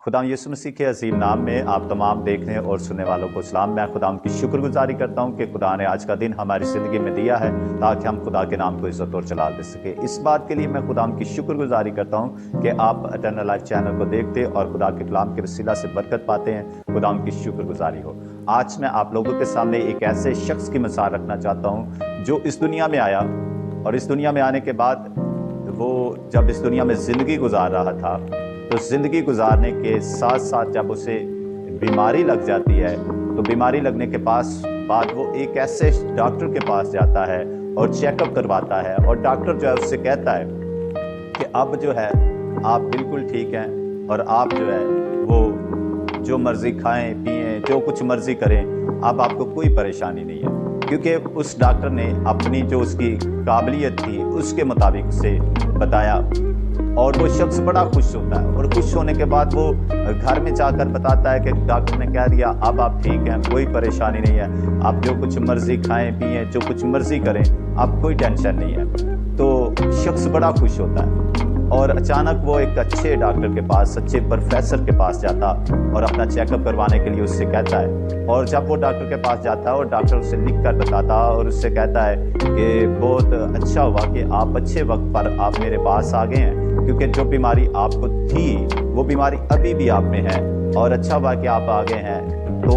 खुदा यीशु मसीह के अजीम नाम में आप तमाम देखने और सुनने वालों को सलाम। मैं खुदा की शुक्रगुजारी करता हूँ कि खुदा ने आज का दिन हमारी ज़िंदगी में दिया है ताकि हम खुदा के नाम को इज़्ज़त और जलाल दे सके। इस बात के लिए मैं खुदा की शुक्रगुजारी करता हूँ कि आप एटर्नल लाइफ चैनल को देखते और खुदा के कलाम के वसीला से बरकत पाते हैं। खुदा की शुक्रगुजारी हो। आज मैं आप लोगों के सामने एक ऐसे शख्स की मिसाल रखना चाहता हूँ जो इस दुनिया में आया और इस दुनिया में आने के बाद वो जब इस दुनिया में ज़िंदगी गुजार रहा था तो ज़िंदगी गुजारने के साथ साथ जब उसे बीमारी लग जाती है तो बीमारी लगने के बाद वो एक ऐसे डॉक्टर के पास जाता है और चेकअप करवाता है और डॉक्टर जो है उससे कहता है कि अब जो है आप बिल्कुल ठीक हैं और आप जो है वो जो मर्ज़ी खाएं पिएं जो कुछ मर्ज़ी करें, अब आपको कोई परेशानी नहीं है, क्योंकि उस डॉक्टर ने अपनी जो उसकी काबिलियत थी उसके मुताबिक उसे बताया। और वो शख्स बड़ा खुश होता है और खुश होने के बाद वो घर में जाकर बताता है कि डॉक्टर ने कह दिया अब आप ठीक हैं, कोई परेशानी नहीं है, आप जो कुछ मर्ज़ी खाएं पिएं जो कुछ मर्ज़ी करें, अब कोई टेंशन नहीं है। तो शख्स बड़ा खुश होता है और अचानक वो एक अच्छे डॉक्टर के पास, अच्छे प्रोफेसर के पास जाता और अपना चेकअप करवाने के लिए उससे कहता है। और जब वो डॉक्टर के पास जाता है और डॉक्टर उसे लिख कर बताता और उससे कहता है कि बहुत अच्छा हुआ कि आप अच्छे वक्त पर आप मेरे पास आ गए हैं, क्योंकि जो बीमारी आपको थी वो बीमारी अभी भी आप में है और अच्छा हुआ कि आप आ गए हैं। तो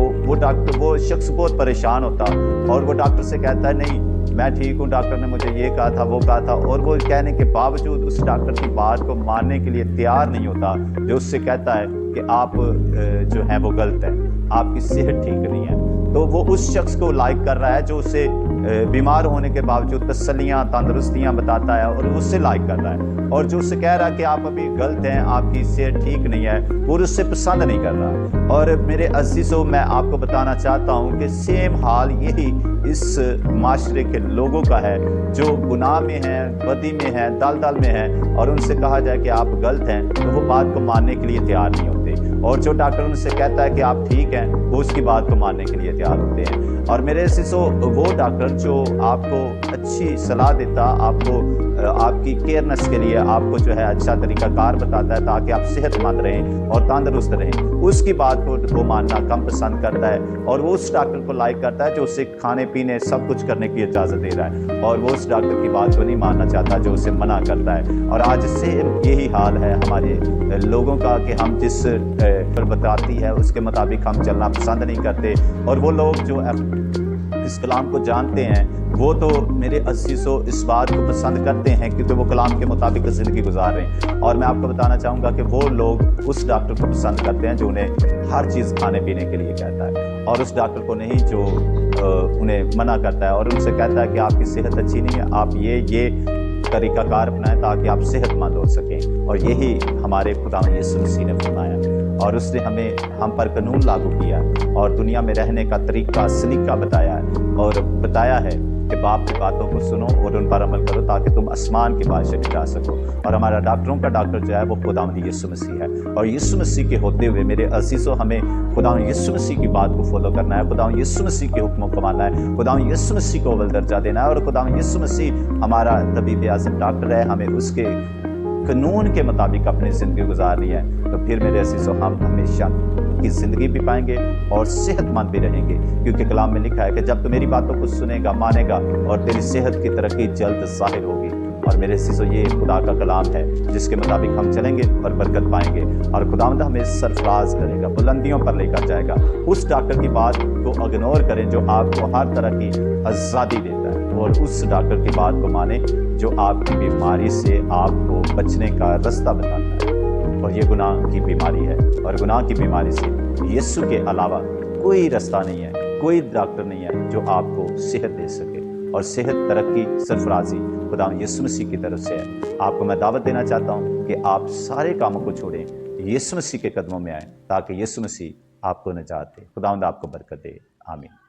वो शख्स बहुत परेशान होता और वो डॉक्टर से कहता है नहीं मैं ठीक हूँ, डॉक्टर ने मुझे ये कहा था वो कहा था, और वो कहने के बावजूद उस डॉक्टर की बात को मानने के लिए तैयार नहीं होता, जो उससे कहता है कि आप जो हैं वो गलत है, आपकी सेहत ठीक नहीं है। तो वो उस शख्स को लाइक कर रहा है जो उसे बीमार होने के बावजूद तसल्लियाँ तंदुरुस्तियाँ बताता है और उससे लाइक कर रहा है, और जो उससे कह रहा है कि आप अभी गलत हैं, आपकी सेहत ठीक नहीं है, वो उससे पसंद नहीं कर रहा। और मेरे अज़ीज़ों, मैं आपको बताना चाहता हूँ कि सेम हाल यही इस माशरे के लोगों का है जो गुनाह में हैं, बदी में हैं, दलदल में हैं, और उनसे कहा जाए कि आप गलत हैं तो वो बात को मानने के लिए तैयार नहीं होते, और जो डॉक्टर उनसे कहता है कि आप ठीक हैं वो उसकी बात को मानने के लिए तैयार होते हैं। और मेरे अज़ीज़ों, वो डॉक्टर जो आपको अच्छी सलाह देता, आपको आपकी केयरनेस के लिए आपको जो है अच्छा तरीक़ाकार बताता है ताकि आप सेहतमंद रहें और तंदुरुस्त रहें, उसकी बात को वो मानना कम पसंद करता है और वो उस डॉक्टर को लाइक करता है जो उसे खाने पीने सब कुछ करने की इजाज़त दे रहा है, और वो उस डॉक्टर की बात को नहीं मानना चाहता जो उसे मना करता है। और आज से यही हाल है हमारे लोगों का कि हम जिस पर बताती है उसके मुताबिक हम चलना पसंद नहीं करते, और वो लोग जो इस कलाम को जानते हैं वो तो मेरे अज़ीज़ों इस बात को पसंद करते हैं क्योंकि वो कलाम के मुताबिक ज़िंदगी गुजार रहे हैं। और मैं आपको बताना चाहूँगा कि वो लोग उस डॉक्टर को पसंद करते हैं जो उन्हें हर चीज़ खाने पीने के लिए कहता है, और उस डॉक्टर को नहीं जो उन्हें मना करता है और उनसे कहता है कि आपकी सेहत अच्छी नहीं है, आप ये तरीक़ाकार अपनाएं ताकि आप सेहतमंद हो सकें। और यही हमारे खुदा यीशु मसीह ने फरमाया, और उसने हम पर कानून लागू किया और दुनिया में रहने का तरीका सलीका बताया है, और बताया है कि बाप की बातों को सुनो और उन पर अमल करो ताकि तुम आसमान के बादशाह में जा सको। और हमारा डॉक्टरों का डॉक्टर जो है वो खुदा यीशु मसीह है, और यीशु मसीह के होते हुए मेरे अज़ीज़ों हमें खुदा यीशु मसीह की बात को फॉलो करना है, खुदा यीशु मसीह के हुक्मों को मानना है, खुदा यीशु मसीह को अव्वल दर्जा देना है, और खुदा यीशु मसीह हमारा तबीब आज़म डॉक्टर है, हमें उसके कानून के मुताबिक अपनी ज़िंदगी गुजारनी है। तो फिर मेरे अज़ीज़ों हम हमेशा की ज़िंदगी भी पाएंगे और सेहतमंद भी रहेंगे, क्योंकि कलाम में लिखा है कि जब तू मेरी बातों को सुनेगा मानेगा और तेरी सेहत की तरक्की जल्द ज़ाहिर होगी। और मेरे अज़ीज़ों, ये खुदा का कलाम है जिसके मुताबिक हम चलेंगे और बरकत पाएंगे, और खुदावंद हमें सरफराज करेगा, बुलंदियों पर लेकर जाएगा। उस डॉक्टर की बात को इग्नोर करें जो आपको हर तरह की आज़ादी देता है, और उस डॉक्टर की बात को माने जो आपकी बीमारी से आपको बचने का रास्ता बताता है। और ये गुनाह की बीमारी है, और गुनाह की बीमारी से यीशु के अलावा कोई रास्ता नहीं है, कोई डॉक्टर नहीं है जो आपको सेहत दे सके, और सेहत तरक्की सरफराजी खुदा यीशु मसीह की तरफ से है। आपको मैं दावत देना चाहता हूँ कि आप सारे कामों को छोड़ें, यीशु मसीह के कदमों में आएँ ताकि यीशु मसीह आपको निजात दे। खुदावंद आपको बरकत दे। आमीन।